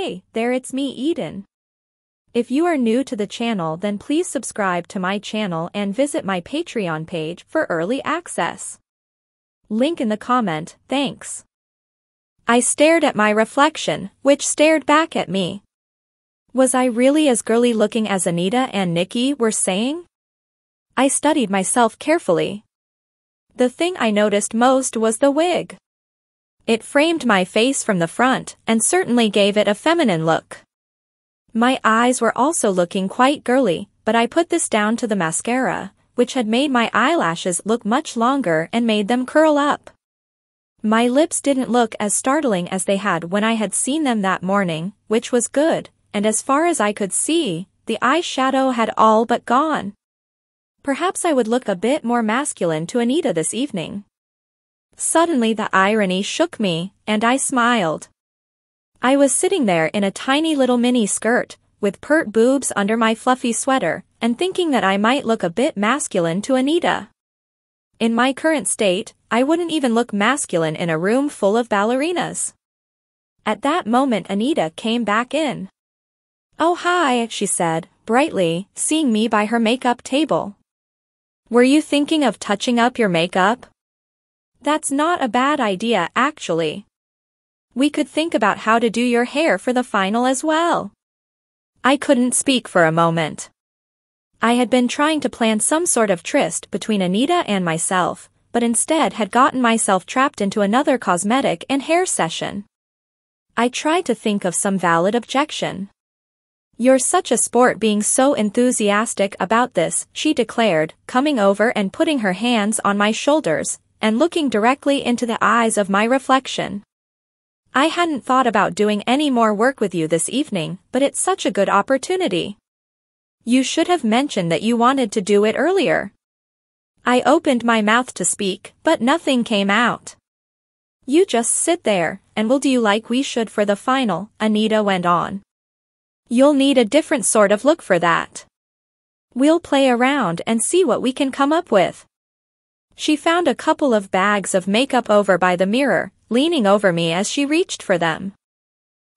Hey, there, it's me, Eden. If you are new to the channel, then please subscribe to my channel and visit my Patreon page for early access. Link in the comment, thanks. I stared at my reflection, which stared back at me. Was I really as girly looking as Anita and Nikki were saying? I studied myself carefully. The thing I noticed most was the wig. It framed my face from the front and certainly gave it a feminine look. My eyes were also looking quite girly, but I put this down to the mascara, which had made my eyelashes look much longer and made them curl up. My lips didn't look as startling as they had when I had seen them that morning, which was good, and as far as I could see, the eyeshadow had all but gone. Perhaps I would look a bit more masculine to Anita this evening. Suddenly the irony shook me, and I smiled. I was sitting there in a tiny little mini skirt, with pert boobs under my fluffy sweater, and thinking that I might look a bit masculine to Anita. In my current state, I wouldn't even look masculine in a room full of ballerinas. At that moment Anita came back in. "Oh hi," she said, brightly, seeing me by her makeup table. "Were you thinking of touching up your makeup? That's not a bad idea, actually. We could think about how to do your hair for the final as well." I couldn't speak for a moment. I had been trying to plan some sort of tryst between Anita and myself, but instead had gotten myself trapped into another cosmetic and hair session. I tried to think of some valid objection. "You're such a sport being so enthusiastic about this," she declared, coming over and putting her hands on my shoulders, and looking directly into the eyes of my reflection. "I hadn't thought about doing any more work with you this evening, but it's such a good opportunity. You should have mentioned that you wanted to do it earlier." I opened my mouth to speak, but nothing came out. "You just sit there, and we'll do like we should for the final," Anita went on. "You'll need a different sort of look for that. We'll play around and see what we can come up with." She found a couple of bags of makeup over by the mirror, leaning over me as she reached for them.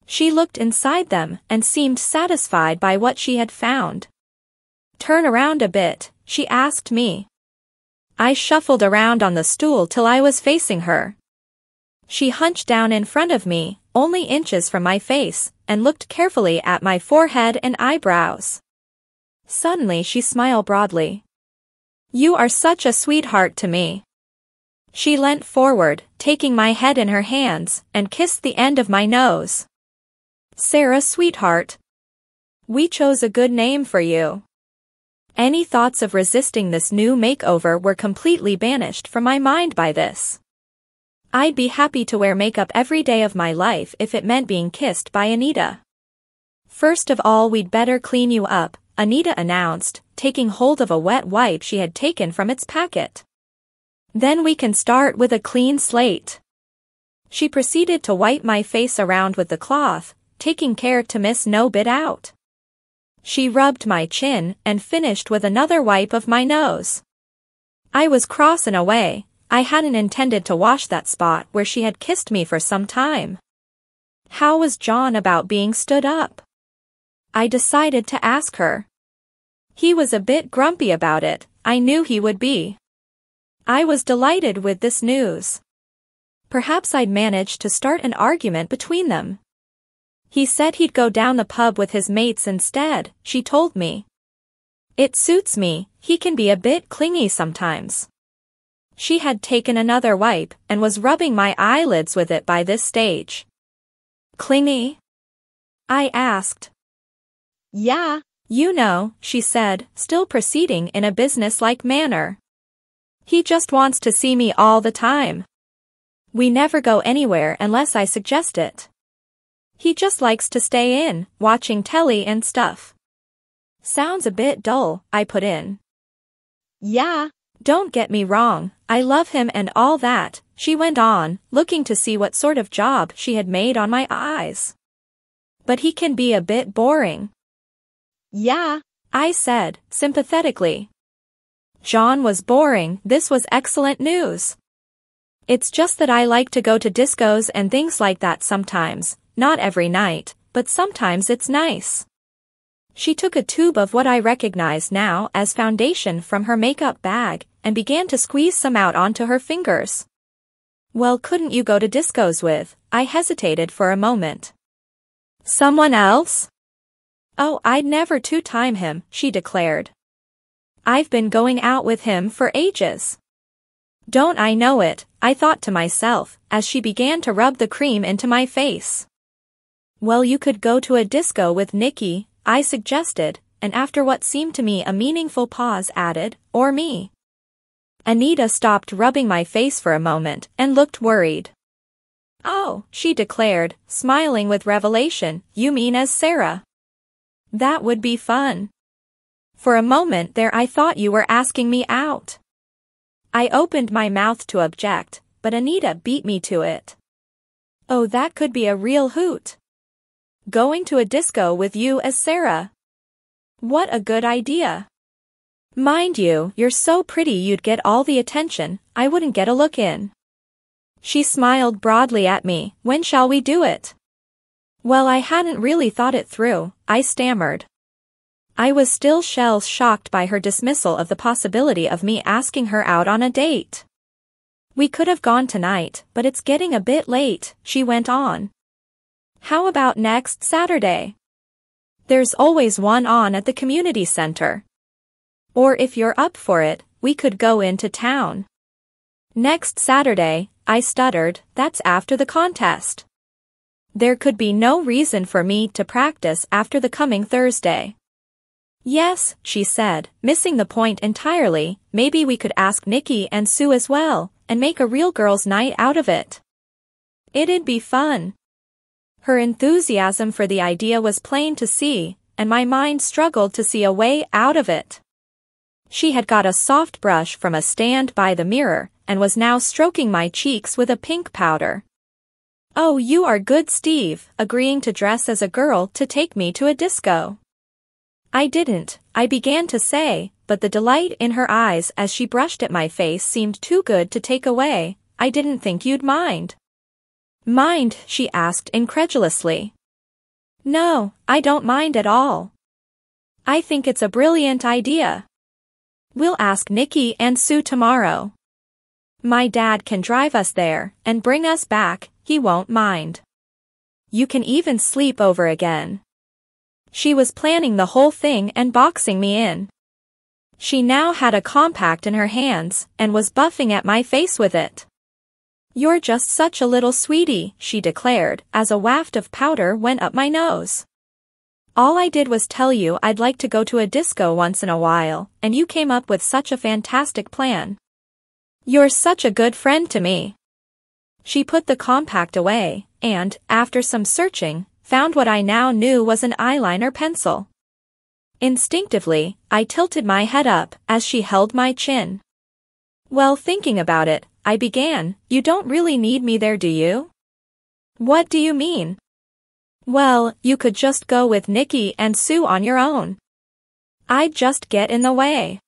She looked inside them and seemed satisfied by what she had found. "Turn around a bit," she asked me. I shuffled around on the stool till I was facing her. She hunched down in front of me, only inches from my face, and looked carefully at my forehead and eyebrows. Suddenly she smiled broadly. "You are such a sweetheart to me." She leant forward, taking my head in her hands, and kissed the end of my nose. "Sarah, sweetheart. We chose a good name for you." Any thoughts of resisting this new makeover were completely banished from my mind by this. I'd be happy to wear makeup every day of my life if it meant being kissed by Anita. "First of all, we'd better clean you up," Anita announced, taking hold of a wet wipe she had taken from its packet. "Then we can start with a clean slate." She proceeded to wipe my face around with the cloth, taking care to miss no bit out. She rubbed my chin and finished with another wipe of my nose. I was cross in a way. I hadn't intended to wash that spot where she had kissed me for some time. How was John about being stood up? I decided to ask her. He was a bit grumpy about it. I knew he would be. I was delighted with this news. Perhaps I'd managed to start an argument between them. He said he'd go down the pub with his mates instead, she told me. "It suits me, he can be a bit clingy sometimes." She had taken another wipe and was rubbing my eyelids with it by this stage. "Clingy?" I asked. "Yeah, you know," she said, still proceeding in a businesslike manner. "He just wants to see me all the time. We never go anywhere unless I suggest it. He just likes to stay in, watching telly and stuff." "Sounds a bit dull," I put in. "Yeah, don't get me wrong, I love him and all that," she went on, looking to see what sort of job she had made on my eyes. "But he can be a bit boring." "Yeah," I said, sympathetically. John was boring. This was excellent news. "It's just that I like to go to discos and things like that sometimes, not every night, but sometimes it's nice. She took a tube of what I recognize now as foundation from her makeup bag and began to squeeze some out onto her fingers. Well, couldn't you go to discos with? I hesitated for a moment. Someone else? Oh, I'd never two-time him, she declared. I've been going out with him for ages. Don't I know it, I thought to myself, as she began to rub the cream into my face. Well, you could go to a disco with Nikki, I suggested, and after what seemed to me a meaningful pause added, or me. Anita stopped rubbing my face for a moment and looked worried. Oh, she declared, smiling with revelation, you mean as Sarah? That would be fun. For a moment there I thought you were asking me out. I opened my mouth to object, but Anita beat me to it. Oh, that could be a real hoot. Going to a disco with you as Sarah. What a good idea. Mind you, you're so pretty you'd get all the attention, I wouldn't get a look in. She smiled broadly at me. When shall we do it? Well, I hadn't really thought it through, I stammered. I was still shell-shocked by her dismissal of the possibility of me asking her out on a date. We could have gone tonight, but it's getting a bit late, she went on. How about next Saturday? There's always one on at the community center. Or if you're up for it, we could go into town. Next Saturday, I stuttered, that's after the contest. There could be no reason for me to practice after the coming Thursday. Yes, she said, missing the point entirely, maybe we could ask Nikki and Sue as well, and make a real girls' night out of it. It'd be fun. Her enthusiasm for the idea was plain to see, and my mind struggled to see a way out of it. She had got a soft brush from a stand by the mirror, and was now stroking my cheeks with a pink powder. Oh, you are good, Steve, agreeing to dress as a girl to take me to a disco. I began to say, but the delight in her eyes as she brushed at my face seemed too good to take away. I didn't think you'd mind. Mind? She asked incredulously. No, I don't mind at all. I think it's a brilliant idea. We'll ask Nikki and Sue tomorrow. My dad can drive us there and bring us back, he won't mind. You can even sleep over again. She was planning the whole thing and boxing me in. She now had a compact in her hands and was buffing at my face with it. You're just such a little sweetie, she declared, as a waft of powder went up my nose. All I did was tell you I'd like to go to a disco once in a while, and you came up with such a fantastic plan. You're such a good friend to me. She put the compact away, and, after some searching, found what I now knew was an eyeliner pencil. Instinctively, I tilted my head up as she held my chin. Well, thinking about it, I began, you don't really need me there, do you? What do you mean? Well, you could just go with Nikki and Sue on your own. I'd just get in the way.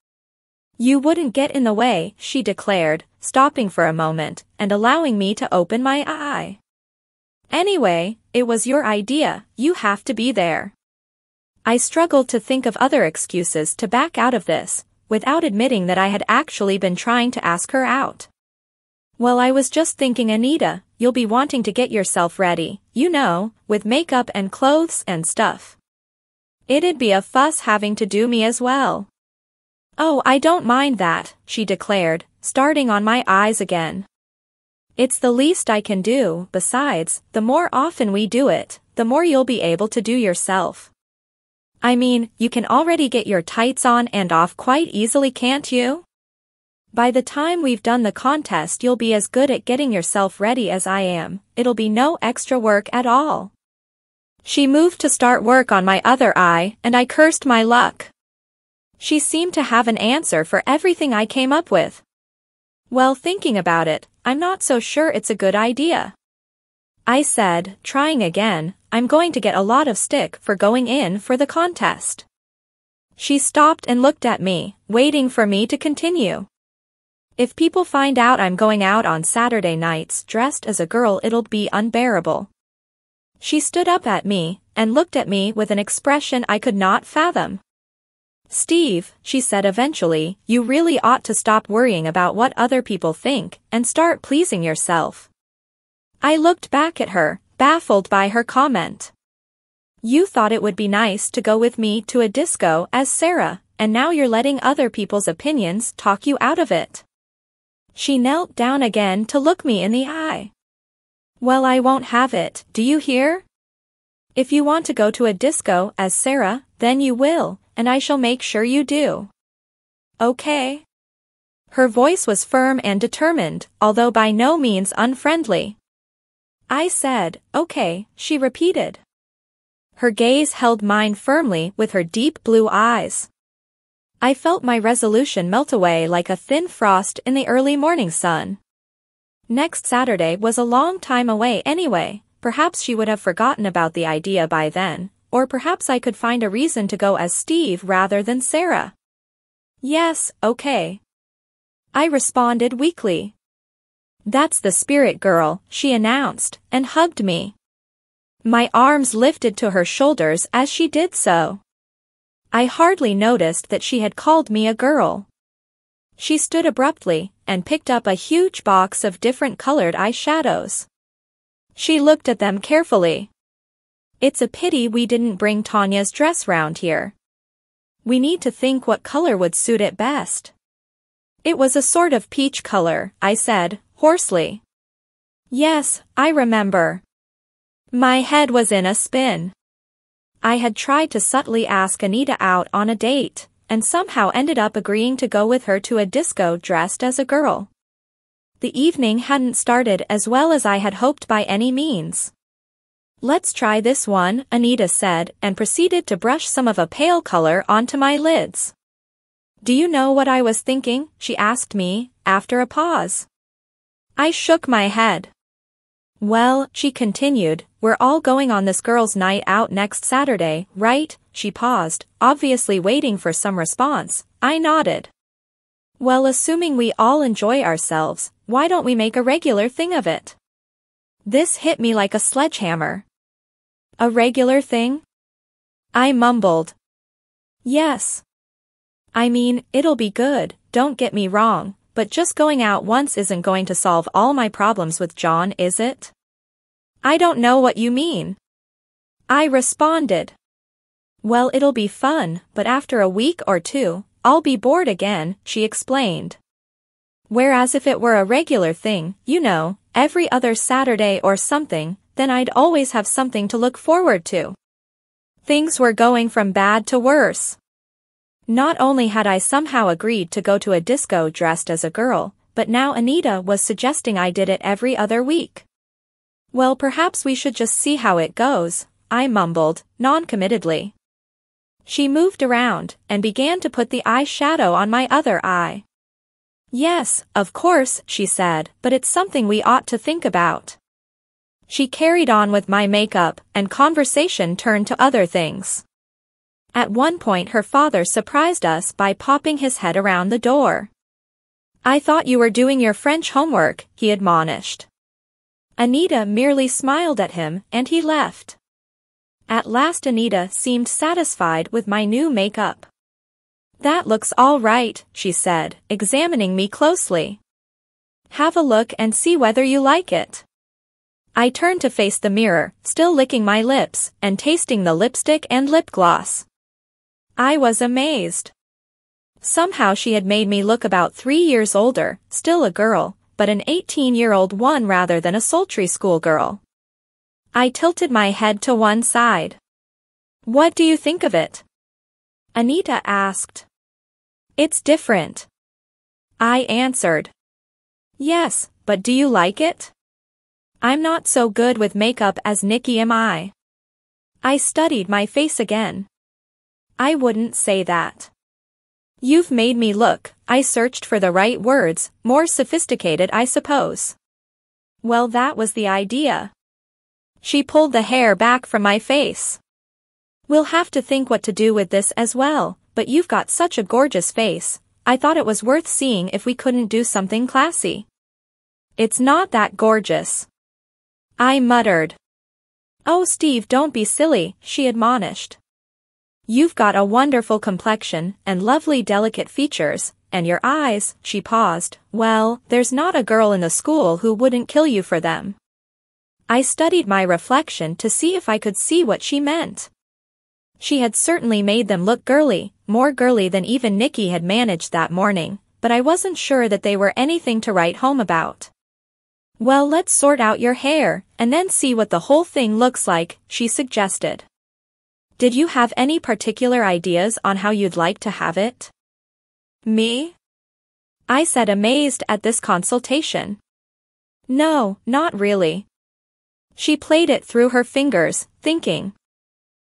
You wouldn't get in the way, she declared, stopping for a moment and allowing me to open my eye. Anyway, it was your idea, you have to be there. I struggled to think of other excuses to back out of this, without admitting that I had actually been trying to ask her out. Well, I was just thinking, Anita, you'll be wanting to get yourself ready, you know, with makeup and clothes and stuff. It'd be a fuss having to do me as well. Oh, I don't mind that, she declared, starting on my eyes again. It's the least I can do, besides, the more often we do it, the more you'll be able to do yourself. I mean, you can already get your tights on and off quite easily, can't you? By the time we've done the contest you'll be as good at getting yourself ready as I am, it'll be no extra work at all. She moved to start work on my other eye, and I cursed my luck. She seemed to have an answer for everything I came up with. Well, thinking about it, I'm not so sure it's a good idea. I said, trying again, I'm going to get a lot of stick for going in for the contest. She stopped and looked at me, waiting for me to continue. If people find out I'm going out on Saturday nights dressed as a girl, it'll be unbearable. She stood up at me and looked at me with an expression I could not fathom. "Steve," she said eventually, "you really ought to stop worrying about what other people think and start pleasing yourself." I looked back at her, baffled by her comment. "You thought it would be nice to go with me to a disco as Sarah, and now you're letting other people's opinions talk you out of it." She knelt down again to look me in the eye. "Well, I won't have it, do you hear? If you want to go to a disco as Sarah, then you will, and I shall make sure you do. Okay?" Her voice was firm and determined, although by no means unfriendly. I said, "Okay," she repeated. Her gaze held mine firmly with her deep blue eyes. I felt my resolution melt away like a thin frost in the early morning sun. Next Saturday was a long time away anyway. Perhaps she would have forgotten about the idea by then, or perhaps I could find a reason to go as Steve rather than Sarah. "Yes, okay," I responded weakly. "That's the spirit, girl," she announced, and hugged me. My arms lifted to her shoulders as she did so. I hardly noticed that she had called me a girl. She stood abruptly and picked up a huge box of different colored eyeshadows. She looked at them carefully. "It's a pity we didn't bring Tanya's dress round here. We need to think what color would suit it best." "It was a sort of peach color," I said, hoarsely. "Yes, I remember." My head was in a spin. I had tried to subtly ask Anita out on a date, and somehow ended up agreeing to go with her to a disco dressed as a girl. The evening hadn't started as well as I had hoped by any means. "Let's try this one," Anita said, and proceeded to brush some of a pale color onto my lids. "Do you know what I was thinking?" she asked me, after a pause. I shook my head. "Well," she continued, "we're all going on this girls' night out next Saturday, right?" She paused, obviously waiting for some response. I nodded. "Well, assuming we all enjoy ourselves, why don't we make a regular thing of it?" This hit me like a sledgehammer. "A regular thing?" I mumbled. "Yes. I mean, it'll be good, don't get me wrong, but just going out once isn't going to solve all my problems with John, is it?" "I don't know what you mean," I responded. "Well, it'll be fun, but after a week or two, I'll be bored again," she explained. "Whereas if it were a regular thing, you know, every other Saturday or something, then I'd always have something to look forward to." Things were going from bad to worse. Not only had I somehow agreed to go to a disco dressed as a girl, but now Anita was suggesting I did it every other week. "Well, perhaps we should just see how it goes," I mumbled, non-committedly. She moved around and began to put the eyeshadow on my other eye. "Yes, of course," she said, "but it's something we ought to think about." She carried on with my makeup, and conversation turned to other things. At one point her father surprised us by popping his head around the door. "I thought you were doing your French homework," he admonished. Anita merely smiled at him, and he left. At last Anita seemed satisfied with my new makeup. "That looks all right," she said, examining me closely. "Have a look and see whether you like it." I turned to face the mirror, still licking my lips, and tasting the lipstick and lip gloss. I was amazed. Somehow she had made me look about 3 years older, still a girl, but an 18-year-old one rather than a sultry schoolgirl. I tilted my head to one side. "What do you think of it?" Anita asked. "It's different," I answered. "Yes, but do you like it?" "I'm not so good with makeup as Nikki, am I?" I studied my face again. "I wouldn't say that." "You've made me look," I searched for the right words, "more sophisticated, I suppose." "Well, that was the idea." She pulled the hair back from my face. "We'll have to think what to do with this as well, but you've got such a gorgeous face, I thought it was worth seeing if we couldn't do something classy." "It's not that gorgeous," I muttered. Oh Steve, don't be silly, she admonished. You've got a wonderful complexion and lovely delicate features, and your eyes, she paused, well, there's not a girl in the school who wouldn't kill you for them. I studied my reflection to see if I could see what she meant. She had certainly made them look girly, more girly than even Nikki had managed that morning, but I wasn't sure that they were anything to write home about. Well, let's sort out your hair, and then see what the whole thing looks like, she suggested. Did you have any particular ideas on how you'd like to have it? Me? I said, amazed at this consultation. No, not really. She played it through her fingers, thinking.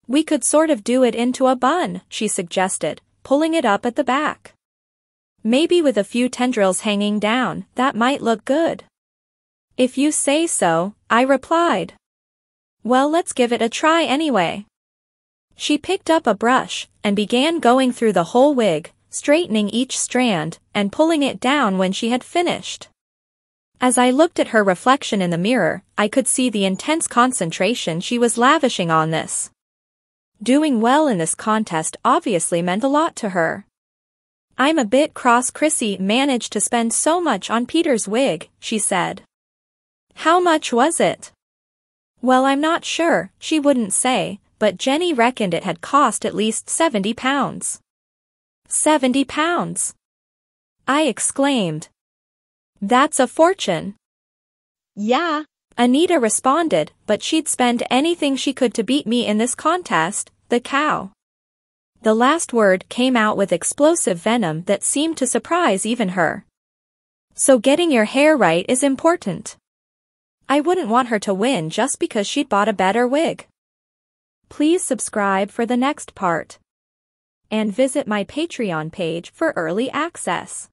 We could sort of do it into a bun, she suggested, pulling it up at the back. Maybe with a few tendrils hanging down, that might look good. If you say so, I replied. Well, let's give it a try anyway. She picked up a brush and began going through the whole wig, straightening each strand and pulling it down when she had finished. As I looked at her reflection in the mirror, I could see the intense concentration she was lavishing on this. Doing well in this contest obviously meant a lot to her. I'm a bit cross Chrissy managed to spend so much on Peter's wig, she said. How much was it? Well, I'm not sure, she wouldn't say, but Jenny reckoned it had cost at least £70. £70? I exclaimed. That's a fortune. Yeah, Anita responded, but she'd spend anything she could to beat me in this contest, the cow. The last word came out with explosive venom that seemed to surprise even her. So getting your hair right is important. I wouldn't want her to win just because she'd bought a better wig. Please subscribe for the next part. And visit my Patreon page for early access.